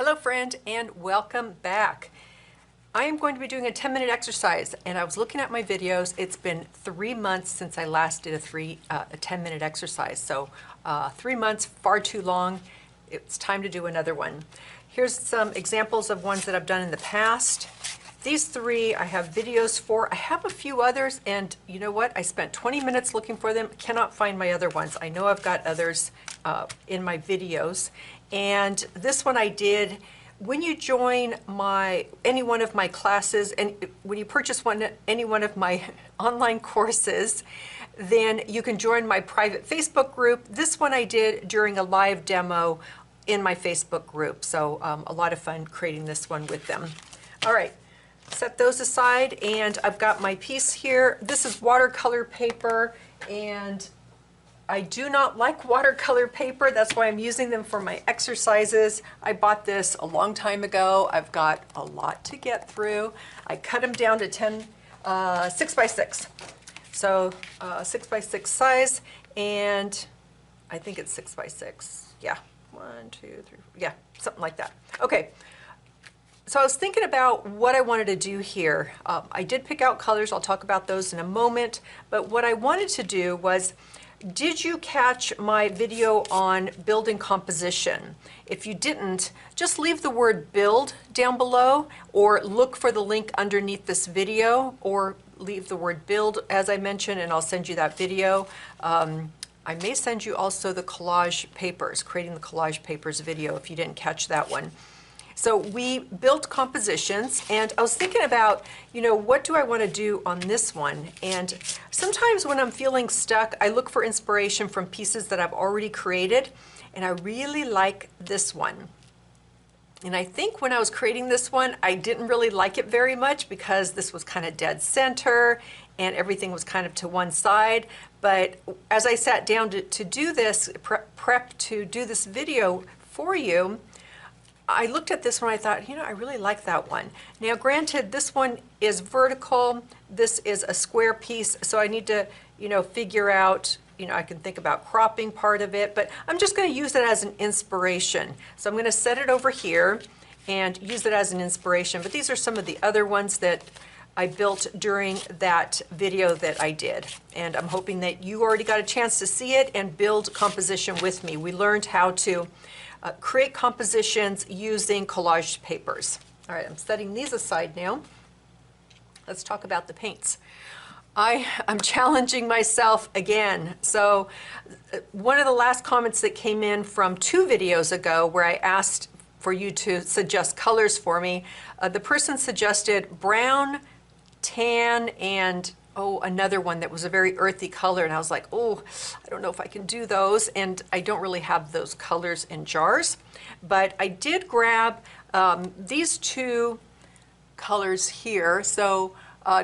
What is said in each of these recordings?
Hello friend, and welcome back. I am going to be doing a 10-minute exercise, and I was looking at my videos. It's been 3 months since I last did a 10-minute exercise, so 3 months, far too long. It's time to do another one. Here's some examples of ones that I've done in the past. These 3 I have videos for. I have a few others, and you know what? I spent 20 minutes looking for them. Cannot find my other ones. I know I've got others in my videos. And this one I did when you join any one of my classes, and when you purchase any one of my online courses, then you can join my private Facebook group. This one I did during a live demo in my Facebook group. So a lot of fun creating this one with them. All right, set those aside, and I've got my piece here. This is watercolor paper, and I do not like watercolor paper. That's why I'm using them for my exercises. I bought this a long time ago. I've got a lot to get through. I cut them down to 6 by 6. So 6 by 6 size, and I think it's 6 by 6. Yeah, 1, 2, 3, 4. Yeah, something like that. Okay. So I was thinking about what I wanted to do here. I did pick out colors. I'll talk about those in a moment. But what I wanted to do was, did you catch my video on building composition? If you didn't, just leave the word build down below, or look for the link underneath this video, or leave the word build as I mentioned, and I'll send you that video. I may send you also the collage papers, creating the collage papers video if you didn't catch that one. So we built compositions, and I was thinking about, you know, what do I want to do on this one? And sometimes when I'm feeling stuck, I look for inspiration from pieces that I've already created, and I really like this one. And I think when I was creating this one, I didn't really like it very much because this was kind of dead center and everything was kind of to one side. But as I sat down to do this, prep to do this video for you, I looked at this one, I thought, you know, I really like that one. Now granted, this one is vertical, this is a square piece, so I need to, you know, figure out, you know, I can think about cropping part of it, but I'm just going to use it as an inspiration. So I'm going to set it over here and use it as an inspiration. But these are some of the other ones that I built during that video that I did. And I'm hoping that you already got a chance to see it and build composition with me. We learned how to create compositions using collage papers. All right, I'm setting these aside now. Let's talk about the paints. I'm challenging myself again. So one of the last comments that came in from 2 videos ago, where I asked for you to suggest colors for me, the person suggested brown, tan, and another one that was a very earthy color, and I was like, oh, I don't know if I can do those, and I don't really have those colors in jars. But I did grab these 2 colors here. So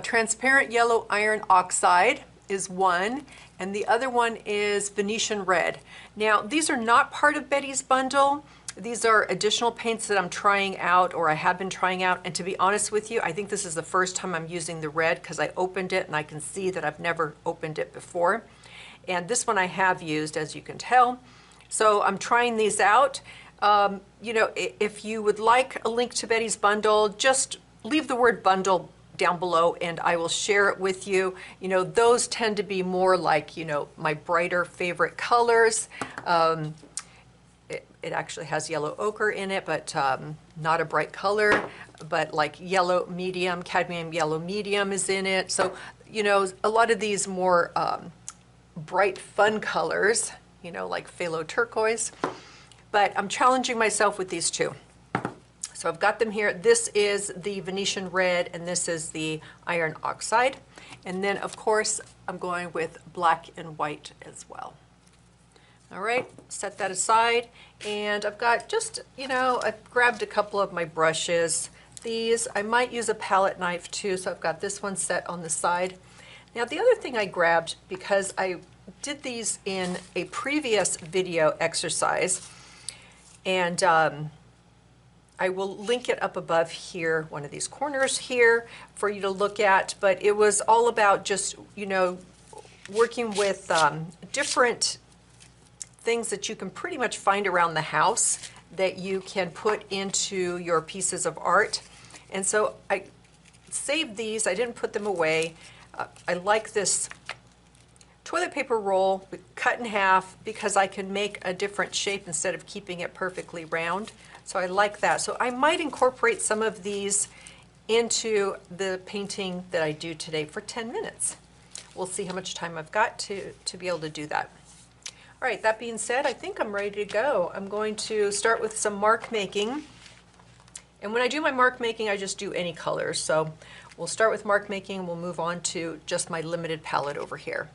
transparent yellow iron oxide is one, and the other one is Venetian red. Now, these are not part of Betty's bundle. These are additional paints that I'm trying out, or I have been trying out, and to be honest with you, I think this is the first time I'm using the red because I opened it and I can see that I've never opened it before. And this one I have used, as you can tell. So I'm trying these out. You know, if you would like a link to Betty's bundle, just leave the word bundle down below and I will share it with you. You know, those tend to be more like, you know, my brighter favorite colors. It actually has yellow ochre in it, but not a bright color, but like yellow medium, cadmium yellow medium is in it. So, you know, a lot of these more bright, fun colors, you know, like phthalo turquoise. But I'm challenging myself with these 2. So I've got them here. This is the Venetian red, and this is the iron oxide. And then, of course, I'm going with black and white as well. All right, set that aside, and I've got just, you know, I grabbed a couple of my brushes. These, I might use a palette knife too, so I've got this one set on the side. Now the other thing I grabbed, because I did these in a previous video exercise, and I will link it up above here, one of these corners here, for you to look at, but it was all about just, you know, working with different things that you can pretty much find around the house that you can put into your pieces of art. And so I saved these, I didn't put them away. I like this toilet paper roll cut in half because I can make a different shape instead of keeping it perfectly round. So I like that. So I might incorporate some of these into the painting that I do today for 10 minutes. We'll see how much time I've got to be able to do that. All right, that being said, I think I'm ready to go. I'm going to start with some mark making. And when I do my mark making, I just do any colors. So we'll start with mark making, we'll move on to just my limited palette over here.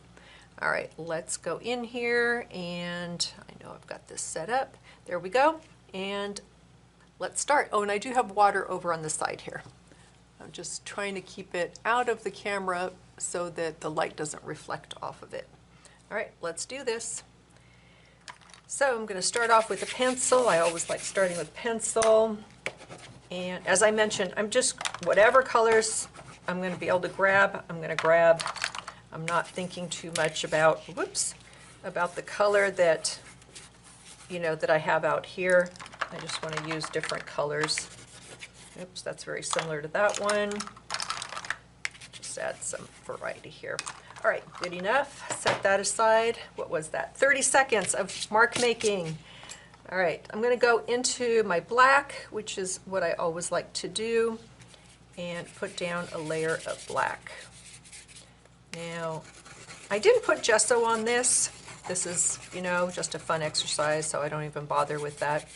All right, let's go in here, and I know I've got this set up. There we go, and let's start. Oh, and I do have water over on the side here. I'm just trying to keep it out of the camera so that the light doesn't reflect off of it. All right, let's do this. So I'm going to start off with a pencil. I always like starting with pencil. And as I mentioned, I'm just, whatever colors I'm going to be able to grab, I'm going to grab. I'm not thinking too much about, about the color that, that I have out here. I just want to use different colors. Oops, that's very similar to that one. Just add some variety here. All right, good enough. Set that aside. What was that? 30 seconds of mark making. All right, I'm going to go into my black, which is what I always like to do, and put down a layer of black. Now, I didn't put gesso on this. This is, just a fun exercise, so I don't even bother with that.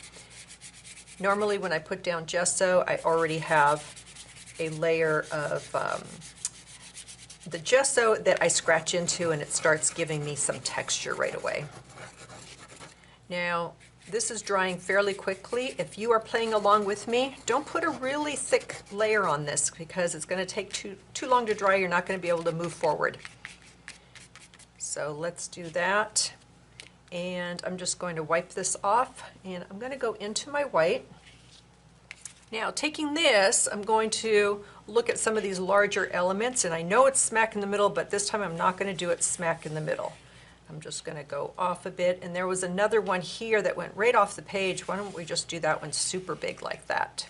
Normally when I put down gesso, I already have a layer of the gesso that I scratch into, and it starts giving me some texture right away. Now, this is drying fairly quickly. If you are playing along with me, don't put a really thick layer on this because it's going to take too long to dry. You're not going to be able to move forward. So let's do that. And I'm just going to wipe this off, and I'm going to go into my white. Now, taking this, I'm going to look at some of these larger elements, and I know it's smack in the middle, but this time I'm not going to do it smack in the middle. I'm just going to go off a bit, and there was another one here that went right off the page. Why don't we just do that one super big like that?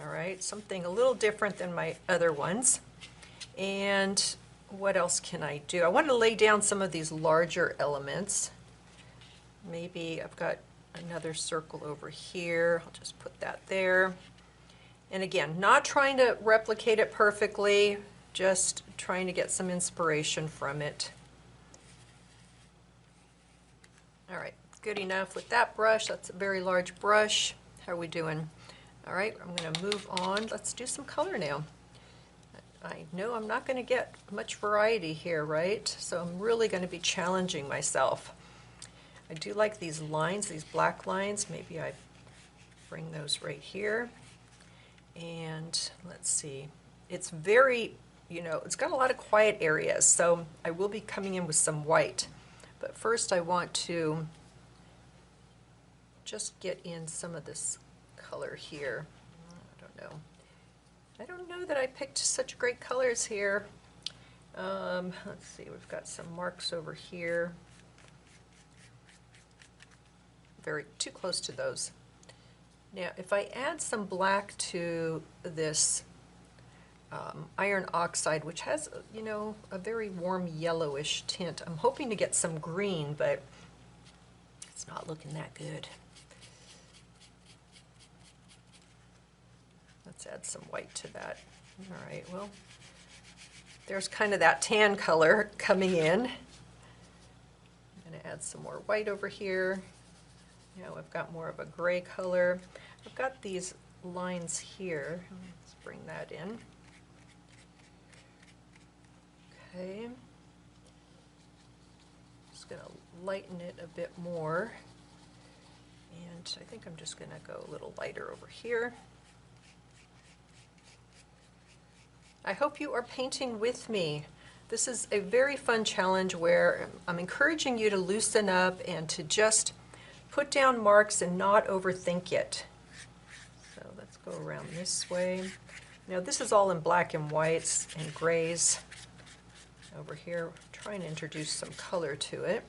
All right, something a little different than my other ones. And what else can I do? I want to lay down some of these larger elements. Maybe I've got another circle over here. I'll just put that there. And again, not trying to replicate it perfectly, just trying to get some inspiration from it. All right, good enough with that brush. That's a very large brush. How are we doing? All right, I'm going to move on. Let's do some color now. I know I'm not going to get much variety here, right? So I'm really going to be challenging myself. I do like these lines, these black lines. Maybe I bring those right here. And let's see. It's very, it's got a lot of quiet areas, so I will be coming in with some white. But first I want to just get in some of this color here. I don't know that I picked such great colors here. Let's see, we've got some marks over here. Too close to those. Now, if I add some black to this iron oxide, which has, a very warm yellowish tint. I'm hoping to get some green, but it's not looking that good. Let's add some white to that. All right, well, there's kind of that tan color coming in. I'm going to add some more white over here. Now I've got more of a gray color. I've got these lines here. Let's bring that in. Okay, just going to lighten it a bit more, and I think I'm just going to go a little lighter over here. I hope you are painting with me. This is a very fun challenge where I'm encouraging you to loosen up and to just put down marks and not overthink it. So let's go around this way. Now this is all in black and whites and grays. Over here, trying to introduce some color to it.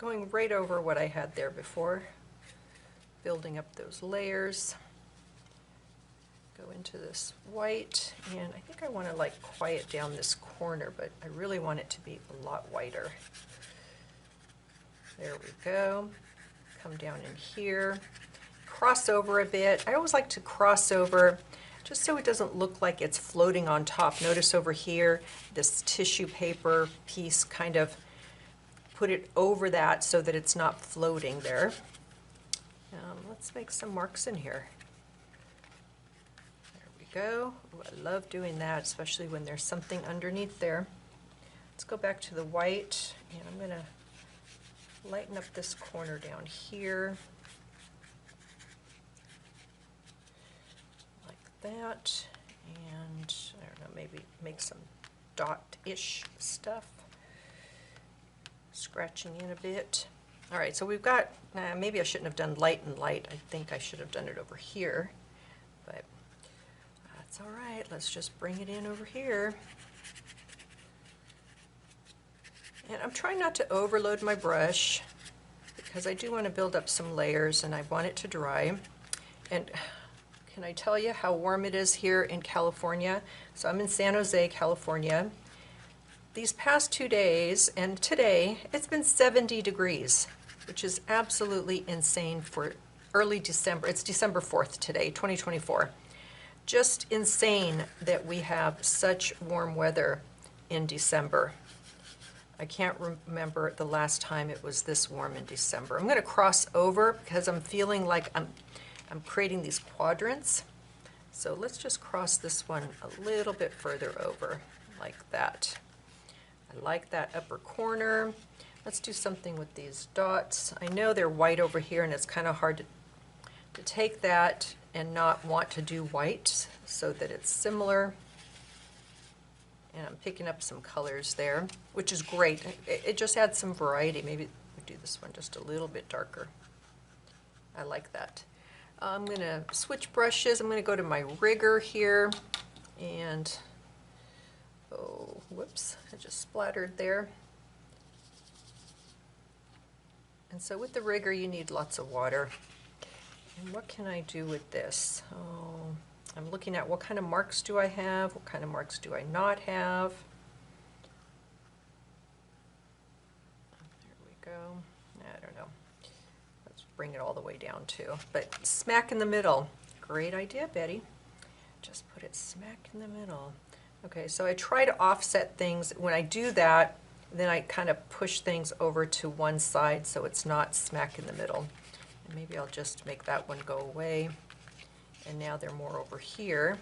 going right over what I had there before, building up those layers. Go into this white, and I think I want to like quiet down this corner, but I really want it to be a lot whiter. There we go. Come down in here, cross over a bit. I always like to cross over just so it doesn't look like it's floating on top. Notice over here, this tissue paper piece, kind of put it over that so that it's not floating there. Let's make some marks in here. Go. Ooh, I love doing that, especially when there's something underneath there. Let's go back to the white, and I'm going to lighten up this corner down here. Like that. And I don't know, maybe make some dot-ish stuff. Scratching in a bit. All right, so we've got, maybe I shouldn't have done light and light. I think I should have done it over here, but that's all right. Let's just bring it in over here. And I'm trying not to overload my brush because I do want to build up some layers and I want it to dry. And can I tell you how warm it is here in California? So I'm in San Jose, California. These past 2 days and today, it's been 70 degrees, which is absolutely insane for early December. It's December 4th today, 2024. Just insane that we have such warm weather in December. I can't remember the last time it was this warm in December. I'm going to cross over because I'm feeling like I'm creating these quadrants. So let's just cross this one a little bit further over like that. I like that upper corner. Let's do something with these dots. I know they're white over here and it's kind of hard to take that and not want to do white so that it's similar. And I'm picking up some colors there, which is great. It just adds some variety. Maybe we do this one just a little bit darker. I like that. I'm going to switch brushes. I'm going to go to my rigger here and, oh, whoops, I just splattered there. And so with the rigger, you need lots of water. And what can I do with this? Oh, I'm looking at what kind of marks do I have? What kind of marks do I not have? There we go. I don't know. Let's bring it all the way down too. But smack in the middle. Great idea, Betty. Just put it smack in the middle. Okay, so I try to offset things. When I do that, then I kind of push things over to one side so it's not smack in the middle. And maybe I'll just make that one go away. And now they're more over here.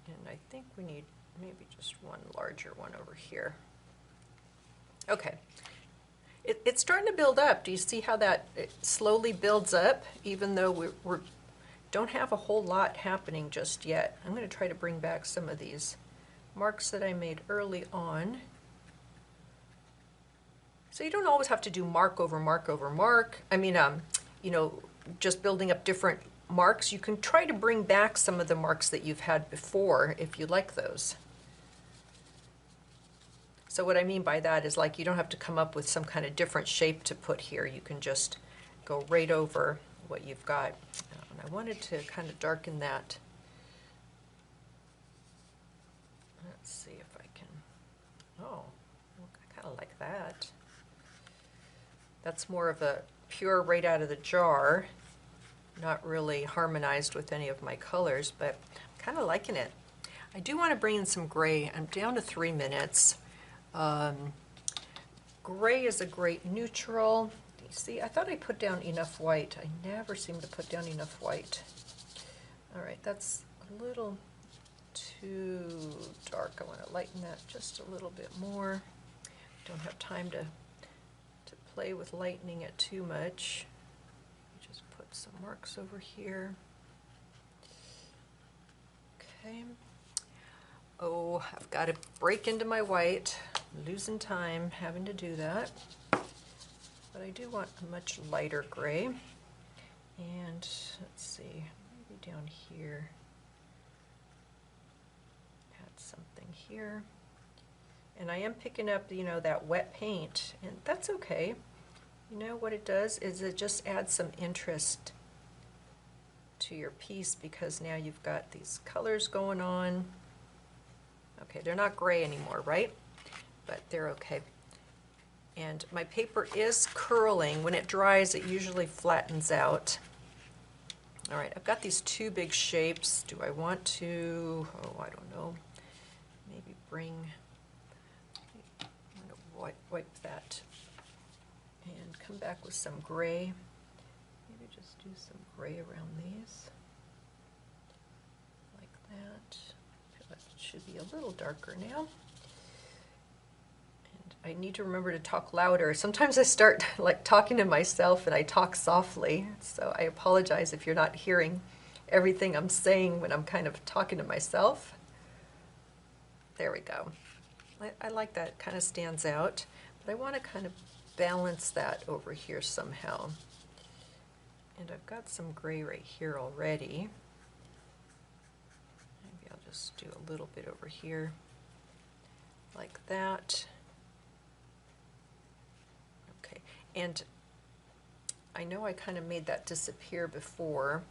And I think we need maybe just one larger one over here. Okay. It's starting to build up. Do you see how that it slowly builds up, even though we don't have a whole lot happening just yet? I'm going to try to bring back some of these marks that I made early on. So you don't always have to do mark over mark over mark. I mean, you know, just building up different marks. You can try to bring back some of the marks that you've had before if you like those. So what I mean by that is, like, you don't have to come up with some kind of different shape to put here. You can just go right over what you've got. And I wanted to kind of darken that. Let's see if I can. Oh, I kind of like that. That's more of a pure right out of the jar, not really harmonized with any of my colors, but I'm kind of liking it. I do want to bring in some gray. I'm down to 3 minutes. Gray is a great neutral. You see, I thought I put down enough white. I never seem to put down enough white. All right, that's a little too dark. I want to lighten that just a little bit more. Don't have time to play with lightening it too much. Just put some marks over here. Okay. Oh, I've got to break into my white. I'm losing time having to do that. But I do want a much lighter gray. And let's see, maybe down here. Add something here. And I am picking up, you know, that wet paint, and that's okay. You know, what it does is it just adds some interest to your piece because now you've got these colors going on. Okay, they're not gray anymore, right? But they're okay. And my paper is curling. When it dries, it usually flattens out. All right, I've got these two big shapes. Do I want to, oh, I don't know, maybe bring, I'm gonna wipe that and come back with some gray. Maybe just do some gray around these, like that. It should be a little darker now. And I need to remember to talk louder. Sometimes I start like talking to myself and I talk softly, so I apologize if you're not hearing everything I'm saying when I'm kind of talking to myself. There we go. I like that, it kind of stands out, but I want to kind of balance that over here somehow. And I've got some gray right here already. Maybe I'll just do a little bit over here, like that. Okay, and I know I kind of made that disappear before,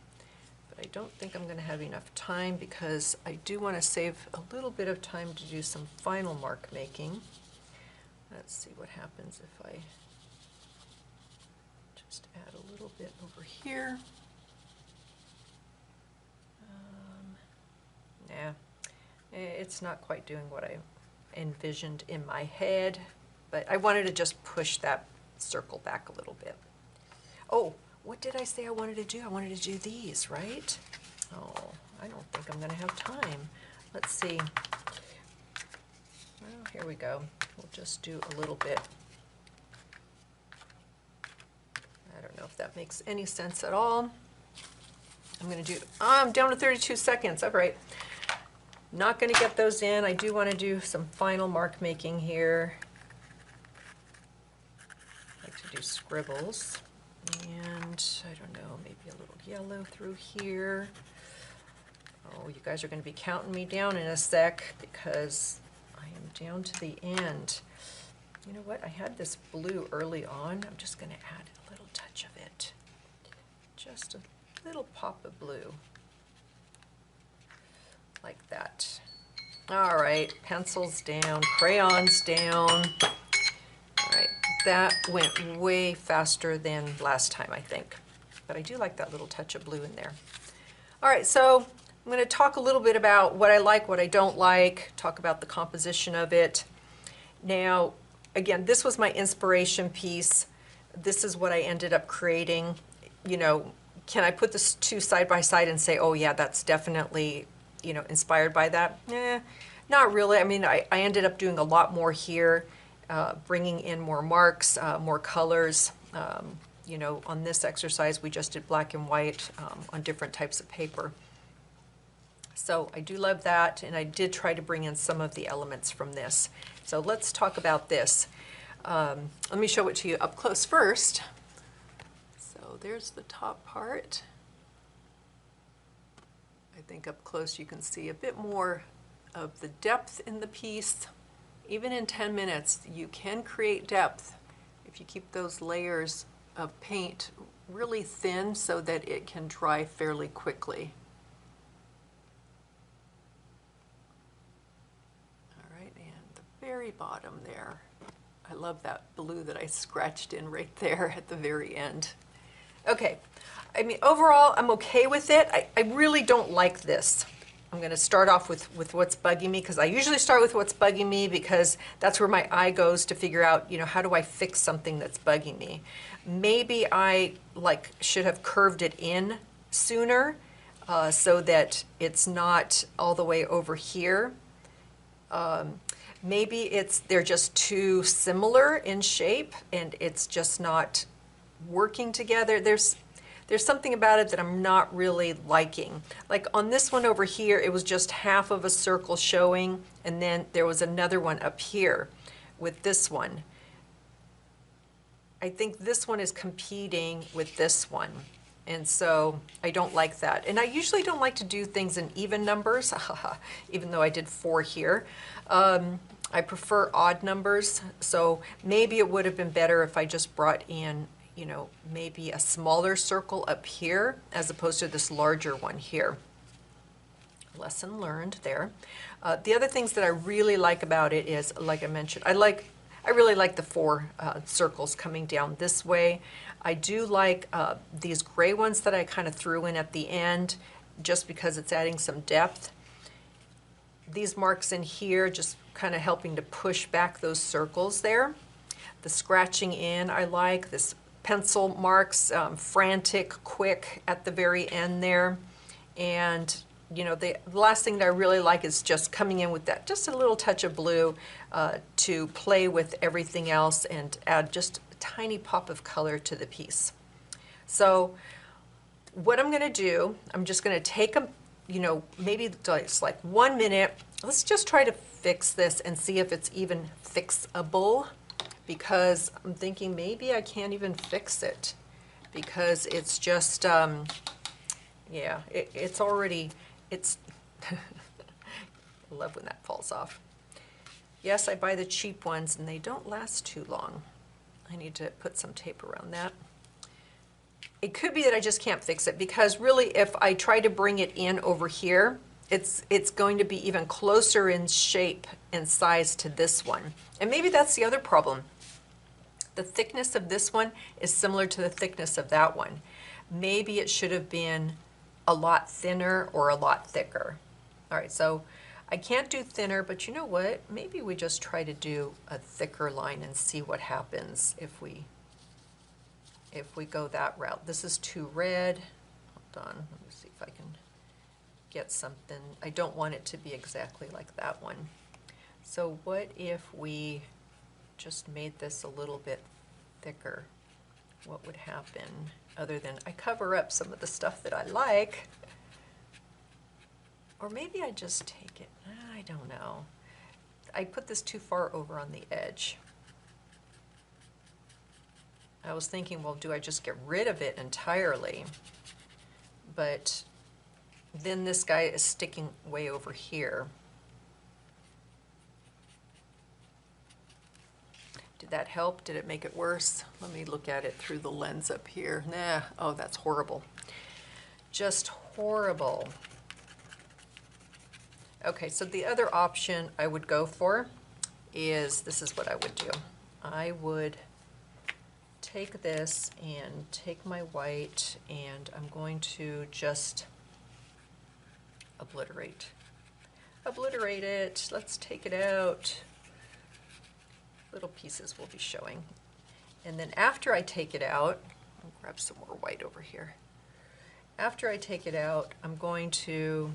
but I don't think I'm going to have enough time because I do want to save a little bit of time to do some final mark making. Let's see what happens if I just add a little bit over here. Nah, it's not quite doing what I envisioned in my head, but I wanted to just push that circle back a little bit. Oh, what did I say I wanted to do? I wanted to do these, right? Oh, I don't think I'm going to have time. Let's see. Well, here we go. We'll just do a little bit. I don't know if that makes any sense at all. I'm going to do, I'm down to 32 seconds. All right. Not going to get those in. I do want to do some final mark making here. I like to do scribbles. And I don't know, maybe a little yellow through here. Oh, you guys are going to be counting me down in a sec because I am down to the end. You know what? I had this blue early on. I'm just going to add a little touch of it. Just a little pop of blue. Like that. All right, pencils down, crayons down. All right, that went way faster than last time, I think. But I do like that little touch of blue in there. All right, so I'm going to talk a little bit about what I like, what I don't like, talk about the composition of it. Now, again, this was my inspiration piece. This is what I ended up creating. You know, can I put the two side by side and say, oh yeah, that's definitely, you know, inspired by that? Not really. I mean, I ended up doing a lot more here, bringing in more marks, more colors. You know, on this exercise, we just did black and white on different types of paper. So I do love that, and I did try to bring in some of the elements from this. So let's talk about this. Let me show it to you up close first. So there's the top part. I think up close you can see a bit more of the depth in the piece. Even in 10 minutes, you can create depth if you keep those layers of paint really thin so that it can dry fairly quickly. All right, and the very bottom there. I love that blue that I scratched in right there at the very end. Okay, I mean, overall, I'm okay with it. I really don't like this. I'm going to start off with what's bugging me, because I usually start with what's bugging me because that's where my eye goes to figure out, you know, how do I fix something that's bugging me. Maybe I should have curved it in sooner so that it's not all the way over here. Maybe they're just too similar in shape and it's just not working together. There's something about it that I'm not really liking. Like on this one over here, it was just half of a circle showing, and then there was another one up here with this one. I think this one is competing with this one, and so I don't like that. And I usually don't like to do things in even numbers, even though I did 4 here. I prefer odd numbers, so maybe it would have been better if I just brought in, you know, maybe a smaller circle up here as opposed to this larger one here. Lesson learned there. The other things that I really like about it is, like I mentioned, I really like the four circles coming down this way. I do like these gray ones that I kind of threw in at the end just because it's adding some depth. These marks in here just kind of helping to push back those circles there. The scratching in I like, this pencil marks, frantic, quick at the very end there. And you know, the last thing that I really like is just coming in with that, just a little touch of blue to play with everything else and add just a tiny pop of color to the piece. So what I'm gonna do, I'm just gonna take a, you know, maybe just like 1 minute. Let's just try to fix this and see if it's even fixable, because I'm thinking maybe I can't even fix it because it's just, yeah, it's already, it's, I love when that falls off. Yes, I buy the cheap ones and they don't last too long. I need to put some tape around that. It could be that I just can't fix it because really if I try to bring it in over here, it's going to be even closer in shape and size to this one. And maybe that's the other problem. The thickness of this one is similar to the thickness of that one. Maybe it should have been a lot thinner or a lot thicker. All right, so I can't do thinner, but you know what? Maybe we just try to do a thicker line and see what happens if we go that route. This is too red. Hold on, let me see if I can get something. I don't want it to be exactly like that one. So what if we just made this a little bit thicker? What would happen other than I cover up some of the stuff that I like? Or maybe I just take it, I don't know. I put this too far over on the edge. I was thinking, well, do I just get rid of it entirely? But then this guy is sticking way over here. Did that help? Did it make it worse? Let me look at it through the lens up here. Nah, oh, that's horrible. Just horrible. Okay, so the other option I would go for is, this is what I would do. I would take this and take my white and I'm going to just obliterate. Obliterate it. Let's take it out. Little pieces will be showing. And then after I take it out, I'll grab some more white over here. After I take it out, I'm going to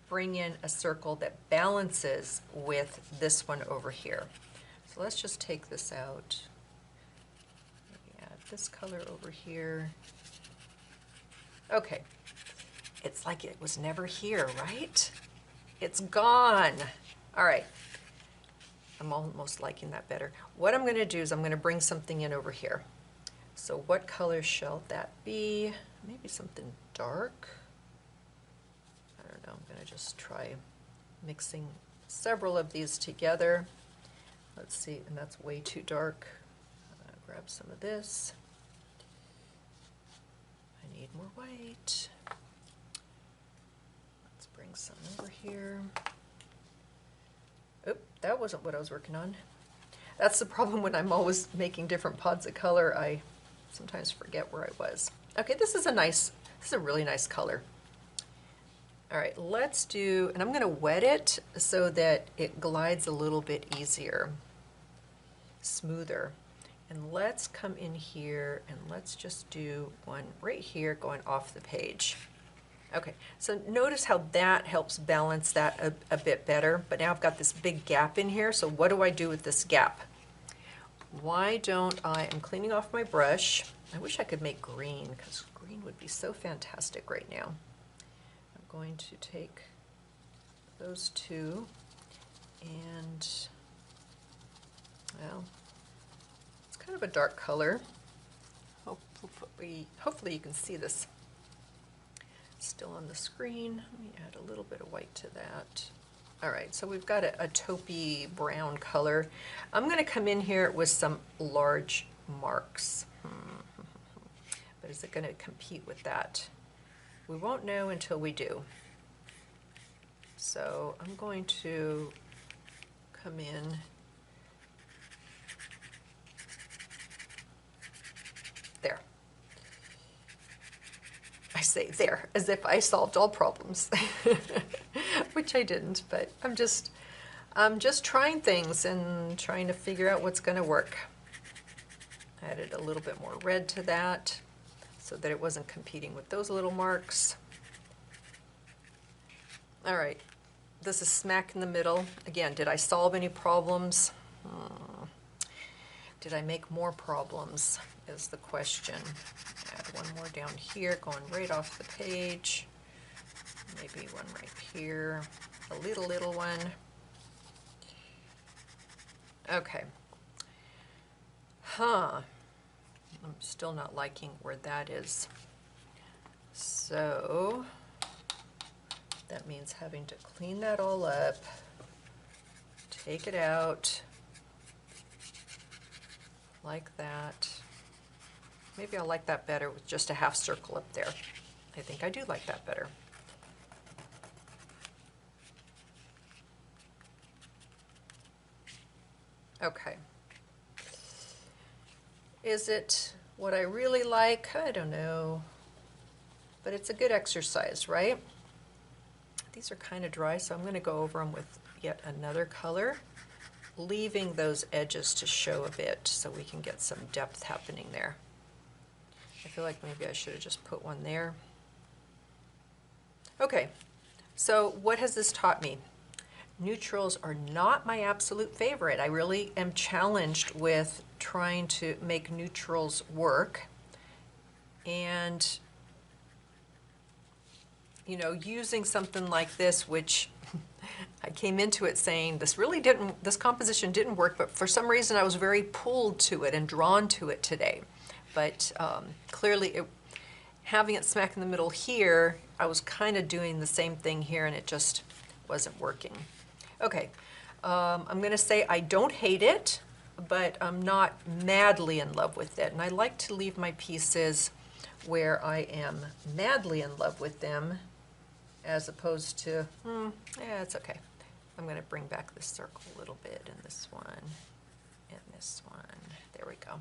bring in a circle that balances with this one over here. So let's just take this out. Maybe add this color over here. Okay. It's like it was never here, right? It's gone. All right. I'm almost liking that better. What I'm going to do is I'm going to bring something in over here. So what color shall that be? Maybe something dark. I don't know. I'm going to just try mixing several of these together. Let's see, and that's way too dark. Grab some of this. I need more white. Let's bring some over here. Oop, that wasn't what I was working on. That's the problem when I'm always making different pods of color. I sometimes forget where I was. Okay, this is a really nice color. All right, let's do, and I'm gonna wet it so that it glides a little bit easier, smoother. And let's come in here and let's just do one right here going off the page. Okay, so notice how that helps balance that a bit better, but now I've got this big gap in here, so what do I do with this gap? Why don't I'm cleaning off my brush. I wish I could make green, because green would be so fantastic right now. I'm going to take those two, and, well, it's kind of a dark color. Hopefully you can see this still on the screen. Let me add a little bit of white to that. All right, so we've got a taupey brown color. I'm going to come in here with some large marks. But is it going to compete with that? We won't know until we do. So I'm going to come in there. I say there as if I solved all problems, which I didn't, but I'm just trying things and trying to figure out what's going to work. Added a little bit more red to that so that it wasn't competing with those little marks. All right, this is smack in the middle. Again, did I solve any problems? Did I make more problems is the question. Add one more down here, going right off the page. Maybe one right here, a little one. Okay. I'm still not liking where that is. So that means having to clean that all up, take it out, like that. Maybe I'll like that better with just a half circle up there. I think I do like that better. Okay. Is it what I really like? I don't know. But it's a good exercise, right? These are kind of dry, so I'm going to go over them with yet another color, leaving those edges to show a bit so we can get some depth happening there. I feel like maybe I should have just put one there. Okay, so what has this taught me? Neutrals are not my absolute favorite. I really am challenged with trying to make neutrals work. And, you know, using something like this, which I came into it saying this composition didn't work, but for some reason I was very pulled to it and drawn to it today. But clearly having it smack in the middle here, I was kind of doing the same thing here and it just wasn't working. Okay, I'm going to say I don't hate it, but I'm not madly in love with it. And I like to leave my pieces where I am madly in love with them, as opposed to, yeah, it's okay. I'm going to bring back this circle a little bit, and this one, and this one. There we go.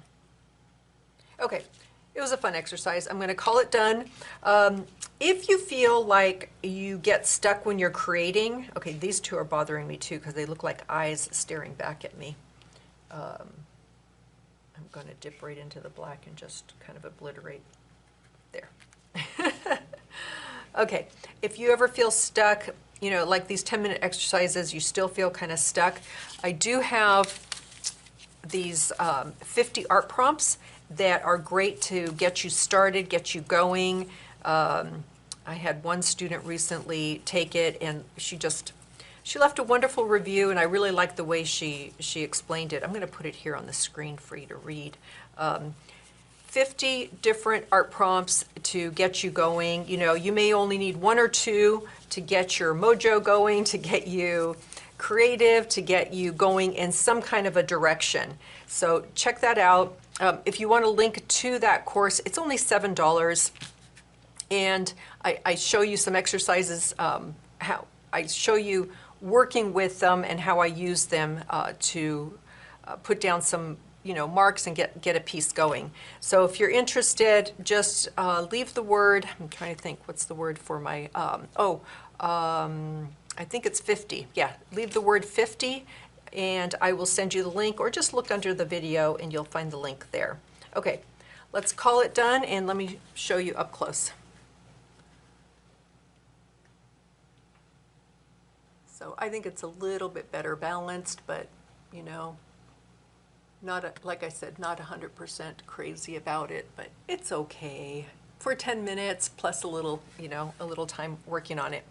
Okay, it was a fun exercise. I'm going to call it done. If you feel like you get stuck when you're creating, okay, these two are bothering me too because they look like eyes staring back at me. I'm going to dip right into the black and just kind of obliterate there. Okay, if you ever feel stuck, you know, like these 10-minute exercises, you still feel kind of stuck, I do have these 50 art prompts that are great to get you started, get you going. I had one student recently take it and she left a wonderful review and I really liked the way she explained it. I'm going to put it here on the screen for you to read. 50 different art prompts to get you going. You know, you may only need one or two to get your mojo going, to get you creative, to get you going in some kind of a direction. So check that out. If you want to link to that course, it's only $7. And I show you some exercises, how I show you working with them and how I use them to put down some, you know, marks and get a piece going. So if you're interested, just leave the word, I'm trying to think, what's the word for my, I think it's 50. Yeah, leave the word 50 and I will send you the link, or just look under the video and you'll find the link there. Okay, let's call it done and let me show you up close. So I think it's a little bit better balanced, but you know, like I said, not 100% crazy about it, but it's okay for 10 minutes plus a little, you know, a little time working on it.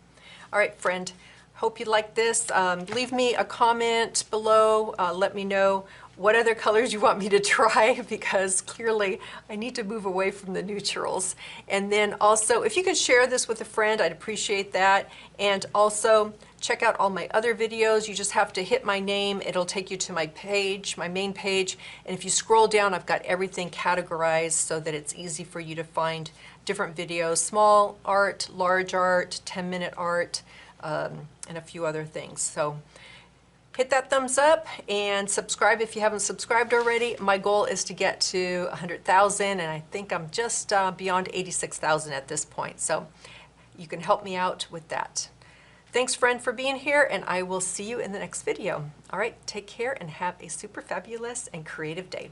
All right, friend, hope you like this. Leave me a comment below. Let me know what other colors you want me to try, because clearly I need to move away from the neutrals. And then also, if you could share this with a friend, I'd appreciate that. And also, check out all my other videos. You just have to hit my name. It'll take you to my page, my main page. And if you scroll down, I've got everything categorized so that it's easy for you to find different videos, small art, large art, 10-minute art, and a few other things. So hit that thumbs up and subscribe if you haven't subscribed already. My goal is to get to 100,000, and I think I'm just beyond 86,000 at this point. So you can help me out with that. Thanks, friend, for being here, and I will see you in the next video. All right, take care and have a super fabulous and creative day.